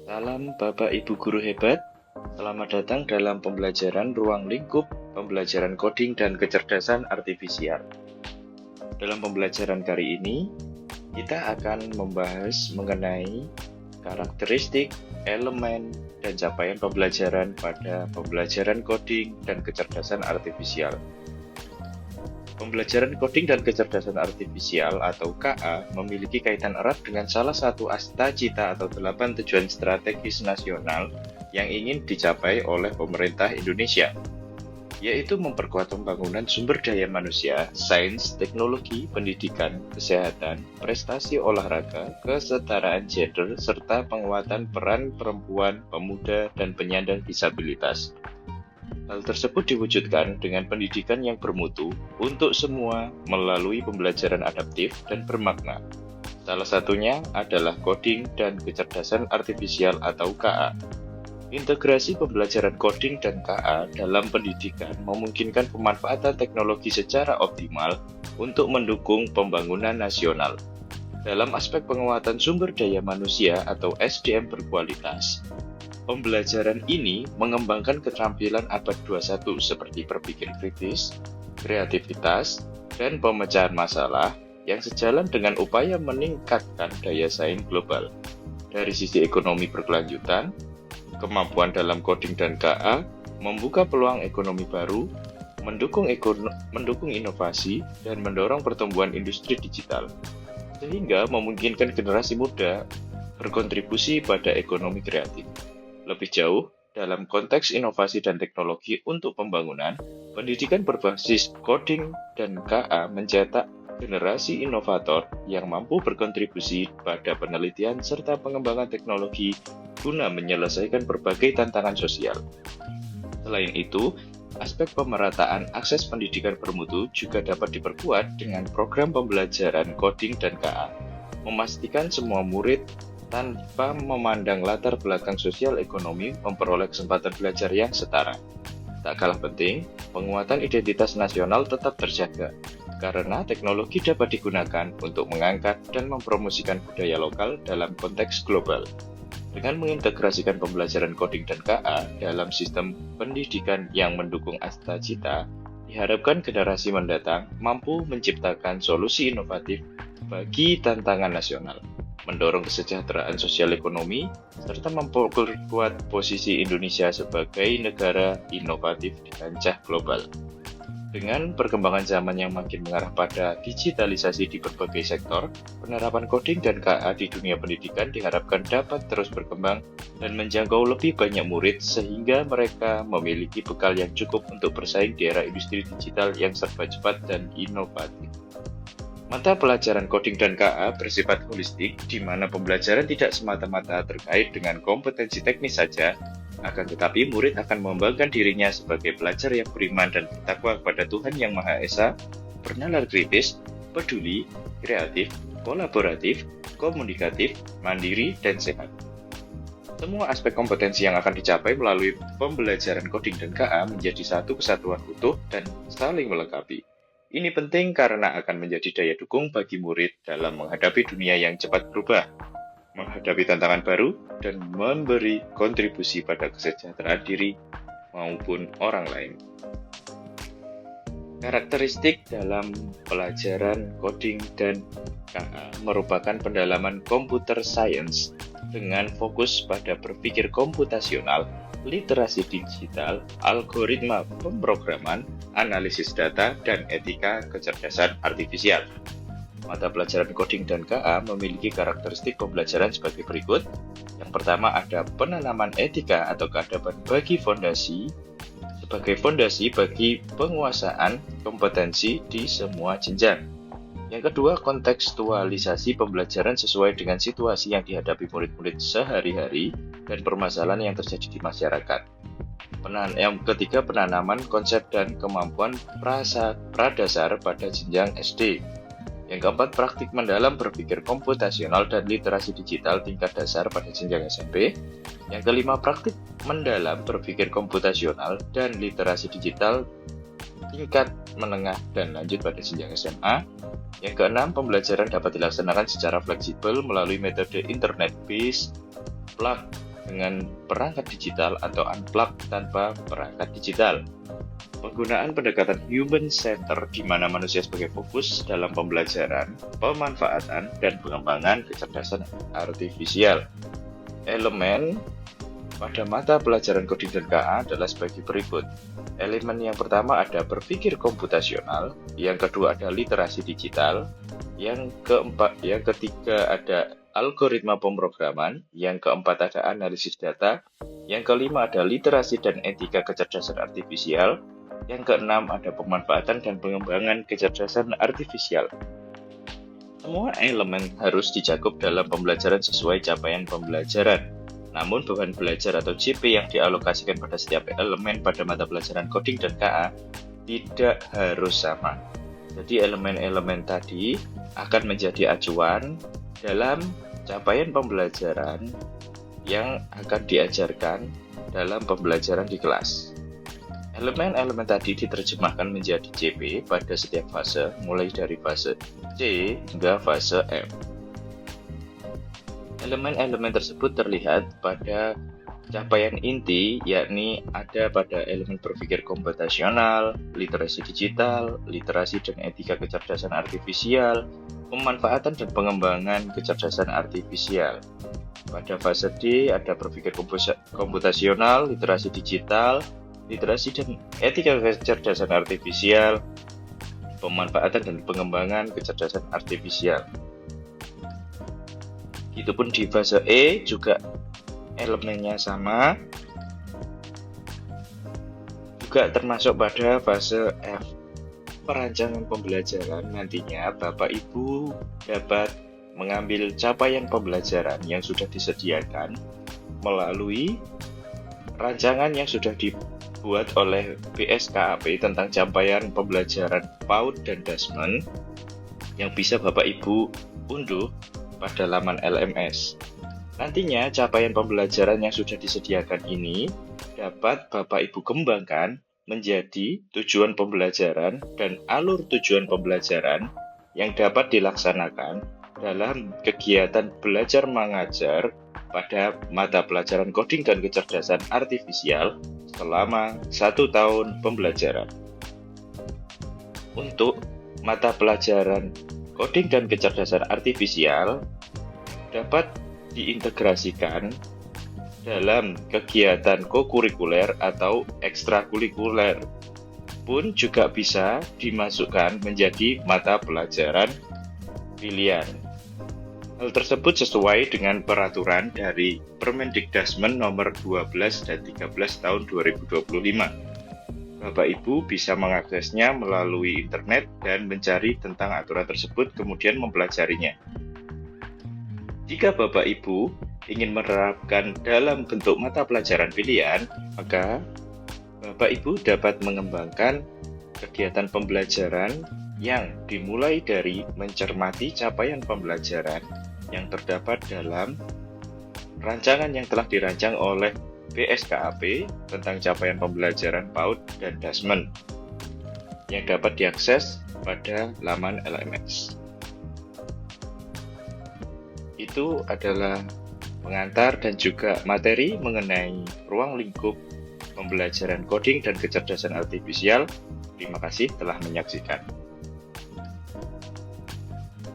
Salam Bapak Ibu Guru hebat, selamat datang dalam pembelajaran ruang lingkup pembelajaran coding dan kecerdasan artifisial. Dalam pembelajaran kali ini, kita akan membahas mengenai karakteristik, elemen, dan capaian pembelajaran pada pembelajaran coding dan kecerdasan artifisial. Pembelajaran coding dan kecerdasan artifisial atau KA memiliki kaitan erat dengan salah satu cita atau 8 tujuan strategis nasional yang ingin dicapai oleh pemerintah Indonesia, yaitu memperkuat pembangunan sumber daya manusia, sains, teknologi, pendidikan, kesehatan, prestasi olahraga, kesetaraan gender, serta penguatan peran perempuan, pemuda, dan penyandang disabilitas. Hal tersebut diwujudkan dengan pendidikan yang bermutu untuk semua melalui pembelajaran adaptif dan bermakna. Salah satunya adalah coding dan kecerdasan artifisial atau KA. Integrasi pembelajaran coding dan KA dalam pendidikan memungkinkan pemanfaatan teknologi secara optimal untuk mendukung pembangunan nasional. Dalam aspek penguatan sumber daya manusia atau SDM berkualitas, pembelajaran ini mengembangkan keterampilan abad 21 seperti berpikir kritis, kreativitas, dan pemecahan masalah yang sejalan dengan upaya meningkatkan daya saing global. Dari sisi ekonomi berkelanjutan, kemampuan dalam coding dan KA membuka peluang ekonomi baru, mendukung inovasi, dan mendorong pertumbuhan industri digital, sehingga memungkinkan generasi muda berkontribusi pada ekonomi kreatif. Lebih jauh, dalam konteks inovasi dan teknologi untuk pembangunan, pendidikan berbasis coding dan KA mencetak generasi inovator yang mampu berkontribusi pada penelitian serta pengembangan teknologi guna menyelesaikan berbagai tantangan sosial. Selain itu, aspek pemerataan akses pendidikan bermutu juga dapat diperkuat dengan program pembelajaran coding dan KA, memastikan semua murid tanpa memandang latar belakang sosial ekonomi memperoleh kesempatan belajar yang setara. Tak kalah penting, penguatan identitas nasional tetap terjaga, karena teknologi dapat digunakan untuk mengangkat dan mempromosikan budaya lokal dalam konteks global. Dengan mengintegrasikan pembelajaran coding dan KA dalam sistem pendidikan yang mendukung cita, diharapkan generasi mendatang mampu menciptakan solusi inovatif bagi tantangan nasional, mendorong kesejahteraan sosial ekonomi, serta memperkuat posisi Indonesia sebagai negara inovatif di kancah global. Dengan perkembangan zaman yang makin mengarah pada digitalisasi di berbagai sektor, penerapan coding dan KA di dunia pendidikan diharapkan dapat terus berkembang dan menjangkau lebih banyak murid sehingga mereka memiliki bekal yang cukup untuk bersaing di era industri digital yang serba cepat dan inovatif. Mata pelajaran coding dan KA bersifat holistik, di mana pembelajaran tidak semata-mata terkait dengan kompetensi teknis saja, akan tetapi murid akan mengembangkan dirinya sebagai pelajar yang beriman dan bertakwa kepada Tuhan Yang Maha Esa, bernalar kritis, peduli, kreatif, kolaboratif, komunikatif, mandiri, dan sehat. Semua aspek kompetensi yang akan dicapai melalui pembelajaran coding dan KA menjadi satu kesatuan utuh dan saling melengkapi. Ini penting karena akan menjadi daya dukung bagi murid dalam menghadapi dunia yang cepat berubah, menghadapi tantangan baru, dan memberi kontribusi pada kesejahteraan diri maupun orang lain. Karakteristik dalam pelajaran coding dan KA merupakan pendalaman computer science dengan fokus pada berpikir komputasional, literasi digital, algoritma pemrograman, analisis data, dan etika kecerdasan artifisial. Mata pelajaran coding dan KA memiliki karakteristik pembelajaran sebagai berikut. Yang pertama ada penanaman etika atau keadaban sebagai fondasi bagi penguasaan kompetensi di semua jenjang. Yang kedua, kontekstualisasi pembelajaran sesuai dengan situasi yang dihadapi murid-murid sehari-hari dan permasalahan yang terjadi di masyarakat. Yang ketiga, penanaman konsep dan kemampuan pradasar pada jenjang SD. Yang keempat, praktik mendalam berpikir komputasional dan literasi digital tingkat dasar pada jenjang SMP. Yang kelima, praktik mendalam berpikir komputasional dan literasi digital tingkat menengah dan lanjut pada jenjang SMA. Yang keenam, pembelajaran dapat dilaksanakan secara fleksibel melalui metode internet-based dengan perangkat digital atau unplugged tanpa perangkat digital. Penggunaan pendekatan human center di mana manusia sebagai fokus dalam pembelajaran, pemanfaatan, dan pengembangan kecerdasan artifisial. Elemen pada mata pelajaran coding dan KA adalah sebagai berikut. Elemen yang pertama ada berpikir komputasional, yang kedua ada literasi digital, yang ketiga ada algoritma pemrograman, yang keempat ada analisis data, yang kelima ada literasi dan etika kecerdasan artifisial, yang keenam ada pemanfaatan dan pengembangan kecerdasan artifisial. Semua elemen harus dicakup dalam pembelajaran sesuai capaian pembelajaran. Namun beban belajar atau CP yang dialokasikan pada setiap elemen pada mata pelajaran coding dan KA tidak harus sama. Jadi elemen-elemen tadi akan menjadi acuan dalam capaian pembelajaran yang akan diajarkan dalam pembelajaran di kelas. Elemen-elemen tadi diterjemahkan menjadi CP pada setiap fase, mulai dari fase C hingga fase M. Elemen-elemen tersebut terlihat pada capaian inti, yakni ada pada elemen berpikir komputasional, literasi digital, literasi dan etika kecerdasan artifisial, pemanfaatan dan pengembangan kecerdasan artifisial. Pada fase D ada berpikir komputasional, literasi digital, literasi dan etika kecerdasan artifisial, pemanfaatan dan pengembangan kecerdasan artifisial. Itupun di fase E juga elemennya sama, juga termasuk pada fase F. Perancangan pembelajaran nantinya Bapak Ibu dapat mengambil capaian pembelajaran yang sudah disediakan melalui rancangan yang sudah dibuat oleh BSKAP tentang capaian pembelajaran PAUD dan DASMEN yang bisa Bapak Ibu unduh pada laman LMS. Nantinya capaian pembelajaran yang sudah disediakan ini dapat Bapak Ibu kembangkan menjadi tujuan pembelajaran dan alur tujuan pembelajaran yang dapat dilaksanakan dalam kegiatan belajar mengajar pada mata pelajaran coding dan kecerdasan artifisial selama 1 tahun pembelajaran. Untuk mata pelajaran coding dan kecerdasan artifisial dapat diintegrasikan dalam kegiatan kokurikuler atau ekstrakurikuler pun juga bisa dimasukkan menjadi mata pelajaran pilihan. Hal tersebut sesuai dengan peraturan dari Permendikdasmen nomor 12 dan 13 tahun 2025. Bapak Ibu bisa mengaksesnya melalui internet dan mencari tentang aturan tersebut kemudian mempelajarinya. Jika Bapak Ibu ingin menerapkan dalam bentuk mata pelajaran pilihan, maka Bapak Ibu dapat mengembangkan kegiatan pembelajaran yang dimulai dari mencermati capaian pembelajaran yang terdapat dalam rancangan yang telah dirancang oleh BSKAP tentang capaian pembelajaran PAUD dan DASMEN yang dapat diakses pada laman LMS. Itu adalah pengantar dan juga materi mengenai ruang lingkup pembelajaran coding dan kecerdasan artifisial. Terima kasih telah menyaksikan.